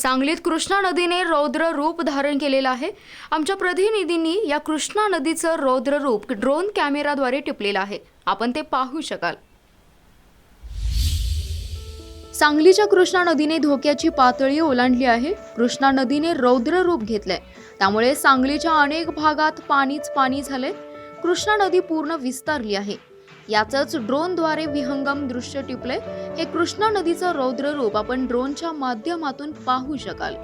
सांगलीत कृष्णा नदीने रौद्र रूप धारण केलेलं आहे। आमच्या प्रतिनिधींनी या कृष्णा नदीचं रौद्र रूप ड्रोन कॅमेराद्वारे टिपलेलं आहे। आपण ते पाहू शकाल। सांगलीच्या कृष्णा नदीने धोक्याची पातळी ओलांडली आहे। कृष्णा नदीने रौद्र रूप घेतलंय, त्यामुळे सांगलीच्या अनेक भागात पाणीच पाणी झालंय। कृष्णा नदी पूर्ण विस्तारली आहे। याचंच ड्रोनद्वारे विहंगम दृश्य टिपलंय। हे कृष्णा नदीचं रौद्र रूप आपण ड्रोनच्या माध्यमातून पाहू शकाल।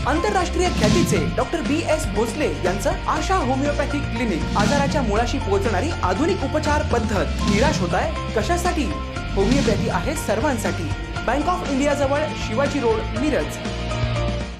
आंतरराष्ट्रीय ख्यातीचे डॉक्टर BS भोसले यांचं आशा होमिओपॅथिक क्लिनिक। आजाराच्या मुळाशी पोहोचणारी आधुनिक उपचार पद्धत। निराश होताय कशासाठी? होमिओपॅथी आहे सर्वांसाठी। बँक ऑफ इंडिया जवळ शिवाजी रोड, मिरज।